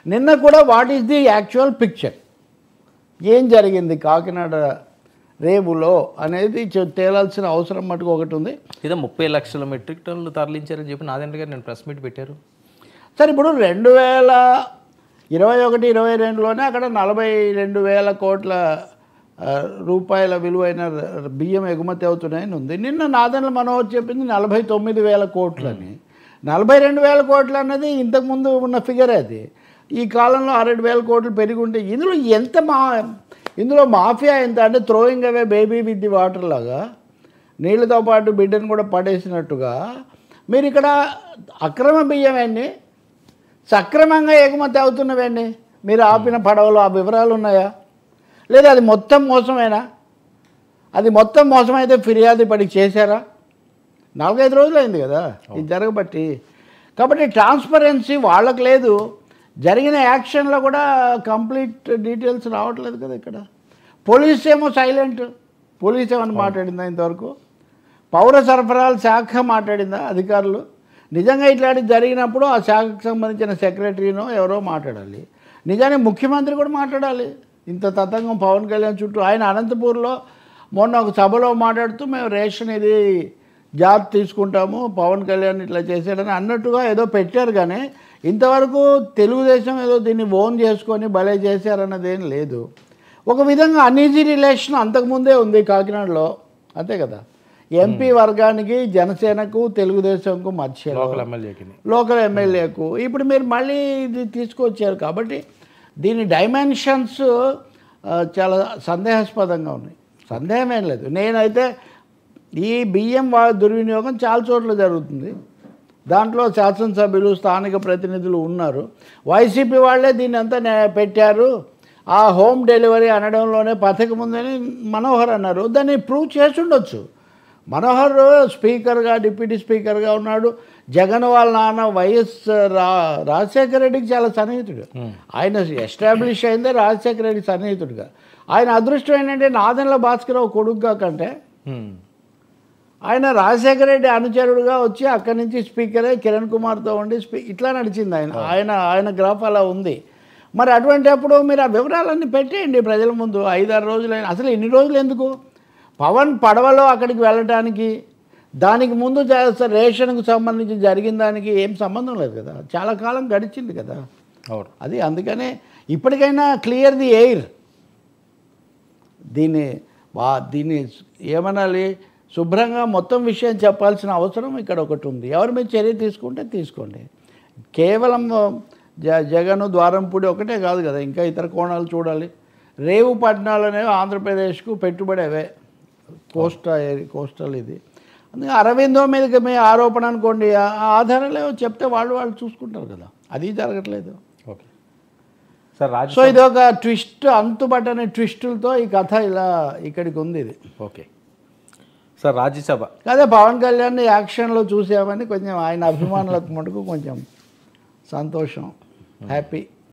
నిన్న కూడా what is the actual picture, ఏం జరిగింది కాకినాడ రేవులో అనేది తేలాల్సిన అవసరం మటుకు ఒకటి ఉంది. ఇదే 30 లక్షల మెట్రిక్ టన్నులు తరలించారని చెప్పి నాదెండ్ల గారు నేను ప్రెస్ మీట్ పెట్టారు. సార్ ఇప్పుడు 2021-22లోనే అక్కడ 42,000 కోట్ల రూపాయల విలువైన బియ్యం ఎగుమతి అవుతున్నాయని ఉంది. నిన్న నాదెండ్ల మనోహర్ చెప్పింది 49,000 కోట్లని. 42,000 కోట్లు అన్నది ఇంతకుముందు ఉన్న ఫిగర్. అది ఈ కాలంలో 6,000 కోట్లు పెరిగి ఉంటే ఇందులో మాఫియా ఎంత అంటే throwing away baby with the water లాగా, నీళ్ళతో పాటు బిడ్డను కూడా పడేసినట్టుగా మీరు ఇక్కడ అక్రమ బియ్యమేండి, సక్రమంగా ఎగుమతి అవుతున్నవేండి, మీరు ఆపిన పడవలు ఆ వివరాలు ఉన్నాయా, లేదా అది మొత్తం మోసమేనా? అది మొత్తం మోసమైతే ఫిర్యాదు పడి చేశారా? 4-5 రోజులు అయింది కదా ఇది జరగబట్టి. కాబట్టి ట్రాన్స్పరెన్సీ వాళ్ళకు లేదు, జరిగిన యాక్షన్లో కూడా కంప్లీట్ డీటెయిల్స్ రావట్లేదు కదా. ఇక్కడ పోలీస్ ఏమో సైలెంట్, పోలీస్ ఏమని మాట్లాడిందా ఇంతవరకు? పౌర సరఫరాల శాఖ మాట్లాడిందా? అధికారులు నిజంగా ఇట్లాంటి జరిగినప్పుడు ఆ శాఖకు సంబంధించిన సెక్రటరీనో ఎవరో మాట్లాడాలి. నిజానికి ముఖ్యమంత్రి కూడా మాట్లాడాలి. ఇంత తతంగం పవన్ కళ్యాణ్ చుట్టూ. ఆయన అనంతపూర్లో మొన్న ఒక సభలో మాట్లాడుతూ మేము రేషన్ ఇది జాబ్ తీసుకుంటాము, పవన్ కళ్యాణ్ ఇట్లా చేశాడని అన్నట్టుగా ఏదో పెట్టారు. కానీ ఇంతవరకు తెలుగుదేశం ఏదో దీన్ని ఓన్ చేసుకొని భలే చేశారన్నదేం లేదు. ఒక విధంగా అన్ఈజీ రిలేషన్ అంతకుముందే ఉంది కాకినాడలో, అంతే కదా. ఎంపీ వర్గానికి జనసేనకు తెలుగుదేశంకు మధ్య లోకల్ ఎమ్మెల్యేకు ఇప్పుడు మీరు మళ్ళీ ఇది తీసుకొచ్చారు. కాబట్టి దీని డైమెన్షన్స్ చాలా సందేహాస్పదంగా ఉన్నాయి. సందేహం ఏం లేదు. నేనైతే ఈ బియ్యం దుర్వినియోగం చాలా చోట్ల జరుగుతుంది. దాంట్లో శాసనసభ్యులు స్థానిక ప్రతినిధులు ఉన్నారు. వైసీపీ వాళ్ళే దీన్ని అంతా పెట్టారు, ఆ హోమ్ డెలివరీ అనడంలోనే పథకం ఉందని మనోహర్ అన్నారు. దాన్ని ప్రూవ్ చేసి ఉండొచ్చు. మనోహర్ స్పీకర్గా డిప్యూటీ స్పీకర్గా ఉన్నాడు. జగన్ వాళ్ళ నాన్న వైఎస్ రాజశేఖర రెడ్డికి చాలా సన్నిహితుడు. ఆయన ఎస్టాబ్లిష్ అయిందే రాజశేఖర రెడ్డి సన్నిహితుడిగా. ఆయన అదృష్టం ఏంటంటే నాదెండ్ల భాస్కరరావు కొడుకుగా కంటే ఆయన రాజశేఖర రెడ్డి అనుచరుడుగా వచ్చి అక్కడి నుంచి స్పీకరే కిరణ్ కుమార్తో ఉండి ఇట్లా నడిచింది ఆయన గ్రాఫ్ అలా ఉంది. మరి అటువంటిప్పుడు మీరు ఆ వివరాలన్నీ పెట్టేయండి ప్రజల ముందు. 5-6 రోజులైనా, అసలు ఇన్ని రోజులు ఎందుకు? పవన్ పడవలో అక్కడికి వెళ్ళడానికి దానికి ముందు రేషన్కు సంబంధించి జరిగిన దానికి ఏం సంబంధం లేదు కదా, చాలా కాలం గడిచింది కదా. అది అందుకనే ఇప్పటికైనా క్లియర్ ది ఎయిర్. దీన్ని ఏమనాలి, శుభ్రంగా మొత్తం విషయం చెప్పాల్సిన అవసరం ఇక్కడ ఒకటి ఉంది. ఎవరి మీద చర్య తీసుకుంటే తీసుకోండి. కేవలం జగను ద్వారంపూడి ఒకటే కాదు కదా, ఇంకా ఇతర కోణాలు చూడాలి. రేవు పట్టణాలు అనేవి ఆంధ్రప్రదేశ్కు పెట్టుబడి అవే, కోస్టల్ ఇది. అందుకే అరవిందో మీదకి మీ ఆరోపణ అనుకోండి, ఆ ఆధారాలు చెప్తే వాళ్ళు చూసుకుంటారు కదా. అది జరగట్లేదు. Okay sir. సో ఇది ఒక ట్విస్ట్, అంతుబట్టని ట్విస్టులతో ఈ కథ ఇలా ఇక్కడికి ఉంది ఇది. Okay sir. రాజ్యసభ అదే పవన్ కళ్యాణ్ యాక్షన్లో చూసామని కొంచెం ఆయన అభిమానులకు మటుకు కొంచెం సంతోషం, హ్యాపీ.